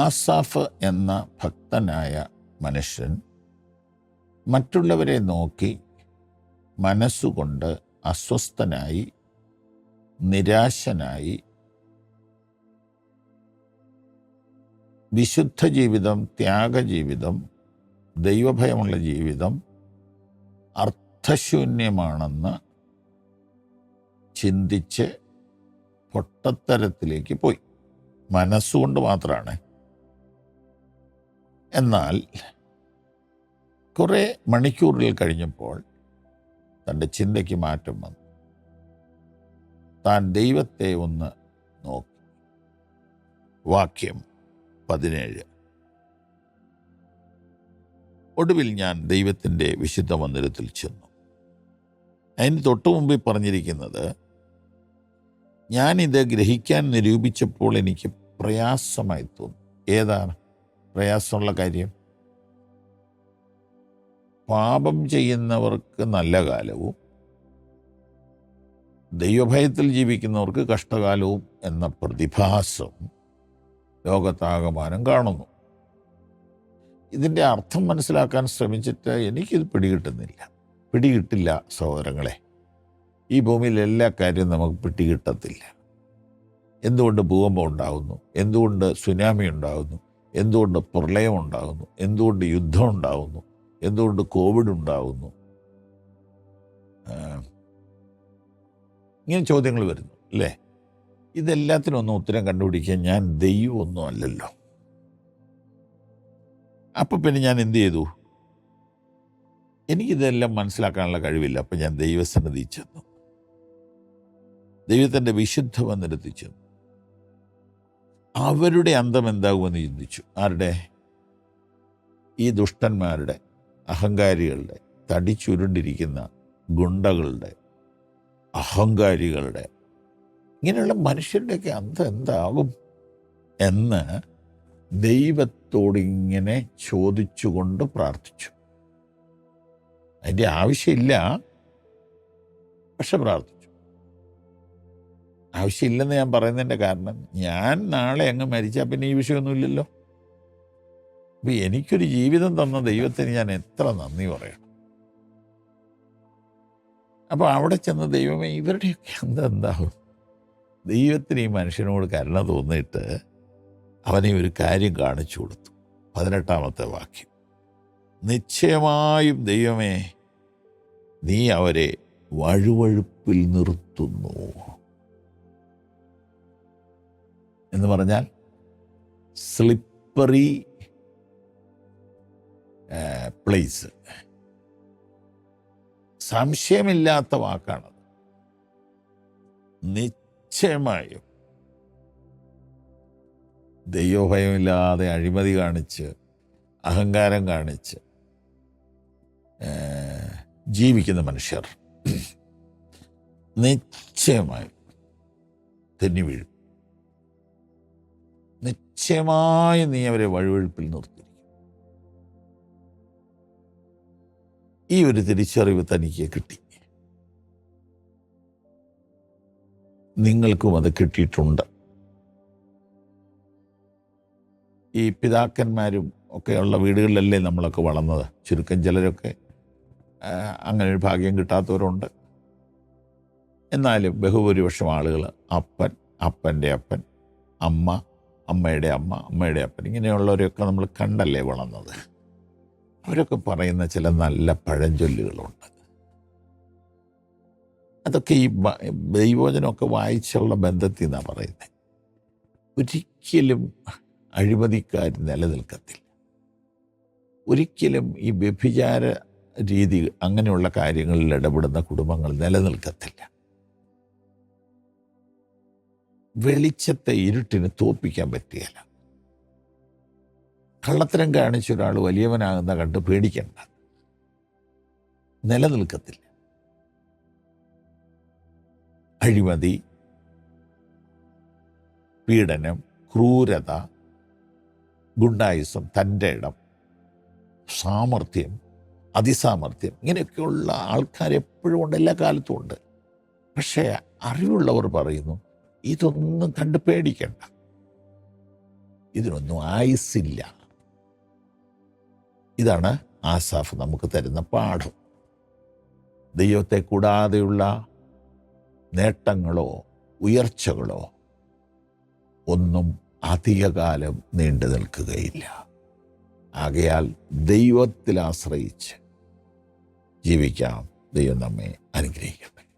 ആസാഫ് എന്ന ഭക്തനായ മനുഷ്യൻ മറ്റുള്ളവരെ നോക്കി മനസ്സുകൊണ്ട് അസ്വസ്ഥനായി, നിരാശനായി, വിശുദ്ധ ജീവിതം, ത്യാഗജീവിതം, ദൈവഭയമുള്ള ജീവിതം അർത്ഥശൂന്യമാണെന്ന് ചിന്തിച്ച് പൊട്ടത്തരത്തിലേക്ക് പോയി. മനസ്സുകൊണ്ട് മാത്രമാണ്. എന്നാൽ കുറേ മണിക്കൂറുകൾ കഴിഞ്ഞപ്പോൾ തൻ്റെ ചിന്തയ്ക്ക് മാറ്റം വന്നു. താൻ ദൈവത്തെ ഒന്ന് നോക്കി. വാക്യം 17. ഒടുവിൽ ഞാൻ ദൈവത്തിൻ്റെ വിശുദ്ധ മന്ദിരത്തിൽ ചെന്നു. അതിന് തൊട്ടു മുമ്പിൽ പറഞ്ഞിരിക്കുന്നത്, ഞാനിത് ഗ്രഹിക്കാൻ നിരൂപിച്ചപ്പോൾ എനിക്ക് പ്രയാസമായി തോന്നി. ഏതാണ് പ്രയാസമുള്ള കാര്യം? പാപം ചെയ്യുന്നവർക്ക് നല്ല കാലവും ദൈവഭയത്തിൽ ജീവിക്കുന്നവർക്ക് കഷ്ടകാലവും എന്ന പ്രതിഭാസം ലോകത്താകമാനം കാണുന്നു. ഇതിൻ്റെ അർത്ഥം മനസ്സിലാക്കാൻ ശ്രമിച്ചിട്ട് എനിക്കിത് പിടികിട്ടില്ല സഹോദരങ്ങളെ. ഈ ഭൂമിയിൽ എല്ലാ കാര്യവും നമുക്ക് പിടികിട്ടത്തില്ല. എന്തുകൊണ്ട് ഭൂകമ്പം ഉണ്ടാകുന്നു? എന്തുകൊണ്ട് സുനാമി ഉണ്ടാകുന്നു? എന്തുകൊണ്ട് പ്രളയം ഉണ്ടാകുന്നു? എന്തുകൊണ്ട് യുദ്ധം ഉണ്ടാകുന്നു? എന്തുകൊണ്ട് കോവിഡ് ഉണ്ടാകുന്നു? ഇങ്ങനെ ചോദ്യങ്ങൾ വരുന്നു അല്ലേ? ഇതെല്ലാത്തിനൊന്നും ഉത്തരം കണ്ടുപിടിക്കാൻ ഞാൻ ദൈവമൊന്നും അല്ലല്ലോ. അപ്പം പിന്നെ ഞാൻ എന്ത് ചെയ്തു? എനിക്കിതെല്ലാം മനസ്സിലാക്കാനുള്ള കഴിവില്ല. അപ്പം ഞാൻ ദൈവസന്നിധി ചെന്നു, ദൈവത്തിൻ്റെ വിശുദ്ധ മന്ദിരത്തിൽ ചെന്നു. അവരുടെ അന്തം എന്താകുമെന്ന് ചിന്തിച്ചു. ആരുടെ? ഈ ദുഷ്ടന്മാരുടെ, അഹങ്കാരികളുടെ, തടിച്ചുരുണ്ടിരിക്കുന്ന ഗുണ്ടകളുടെ, അഹങ്കാരികളുടെ, ഇങ്ങനെയുള്ള മനുഷ്യരുടെയൊക്കെ അന്തം എന്താകും എന്ന് ദൈവത്തോടിങ്ങനെ ചോദിച്ചുകൊണ്ട് പ്രാർത്ഥിച്ചു. അതിൻ്റെ ആവശ്യമില്ല, പക്ഷെ പ്രാർത്ഥിച്ചു. ആവശ്യമില്ലെന്ന് ഞാൻ പറയുന്നതിൻ്റെ കാരണം, ഞാൻ നാളെ അങ്ങ് മരിച്ചാൽ പിന്നെ ഈ വിഷയമൊന്നുമില്ലല്ലോ. അപ്പം എനിക്കൊരു ജീവിതം തന്ന ദൈവത്തിന് ഞാൻ എത്ര നന്ദി പറയണം. അപ്പോൾ അവിടെ ചെന്ന് ദൈവമേ ഇവരുടെയൊക്കെ എന്താകും? ദൈവത്തിന് ഈ മനുഷ്യനോട് കരുണ തോന്നിയിട്ട് അവനെ ഒരു കാര്യം കാണിച്ചു കൊടുത്തു. 18-ാമത്തെ വാക്യം, നിശ്ചയമായും ദൈവമേ നീ അവരെ വഴുവഴുപ്പിൽ നിർത്തുന്നു. എന്ന് പറഞ്ഞാൽ സ്ലിപ്പറി പ്ലേസ്. സംശയമില്ലാത്ത വാക്കാണത്. നിശ്ചയമായും ദൈവഭയമില്ലാതെ അഴിമതി കാണിച്ച്, അഹങ്കാരം കാണിച്ച് ജീവിക്കുന്ന മനുഷ്യർ നിശ്ചയമായും തെന്നി വീഴും. നിശ്ചയമായും നീ അവരെ വഴുവഴുപ്പിൽ നിർത്തിയിരിക്കും. ഈ ഒരു തിരിച്ചറിവ് തനിക്ക് കിട്ടി. നിങ്ങൾക്കും അത് കിട്ടിയിട്ടുണ്ട്. ഈ പിതാക്കന്മാരും ഒക്കെയുള്ള വീടുകളിലല്ലേ നമ്മളൊക്കെ വളർന്നത്. ചുരുക്കം ചിലരൊക്കെ അങ്ങനെ ഒരു ഭാഗ്യം കിട്ടാത്തവരുണ്ട്. എന്നാലും ബഹുഭൂരിപക്ഷം ആളുകൾ അപ്പൻ, അപ്പൻ്റെ അപ്പൻ, അമ്മ, അമ്മയുടെ അമ്മ, അമ്മയുടെ അപ്പൻ, ഇങ്ങനെയുള്ളവരെയൊക്കെ നമ്മൾ കണ്ടല്ലേ വളർന്നത്. അവരൊക്കെ പറയുന്ന ചില നല്ല പഴഞ്ചൊല്ലുകളുണ്ട്. അതൊക്കെ ഈ ദൈവവചനമൊക്കെ വായിച്ചുള്ള ബന്ധത്തിൽ നിന്നാണ് പറയുന്നത്. ഒരിക്കലും അഴിമതിക്കാർ നിലനിൽക്കത്തില്ല. ഒരിക്കലും ഈ വ്യഭിചാര രീതി, അങ്ങനെയുള്ള കാര്യങ്ങളിൽ ഇടപെടുന്ന കുടുംബങ്ങൾ നിലനിൽക്കത്തില്ല. വെളിച്ചത്തെ ഇരുട്ടിന് തോൽപ്പിക്കാൻ പറ്റുകയില്ല. കള്ളത്തരം കാണിച്ച ഒരാൾ വലിയവനാകുന്ന കണ്ട് പേടിക്കണ്ട, നിലനിൽക്കത്തില്ല. അഴിമതി, പീഡനം, ക്രൂരത, ഗുണ്ടായിസം, തൻ്റെ ഇടം, സാമർഥ്യം, അതിസാമർഥ്യം, ഇങ്ങനെയൊക്കെയുള്ള ആൾക്കാർ എപ്പോഴും ഉണ്ട്, എല്ലാ കാലത്തും ഉണ്ട്. പക്ഷേ അറിവുള്ളവർ പറയുന്നു, ഇതൊന്നും കണ്ട് പേടിക്കണ്ട, ഇതിനൊന്നും ആയുസില്ല. ഇതാണ് ആസാഫ് നമുക്ക് തരുന്ന പാഠം. ദൈവത്തെ കൂടാതെയുള്ള നേട്ടങ്ങളോ ഉയർച്ചകളോ ഒന്നും അധികകാലം നീണ്ടു നിൽക്കുകയില്ല. ആകയാൽ ദൈവത്തിൽ ആശ്രയിച്ച് ജീവിക്കാം. ദൈവം നമ്മെ അനുഗ്രഹിക്കട്ടെ.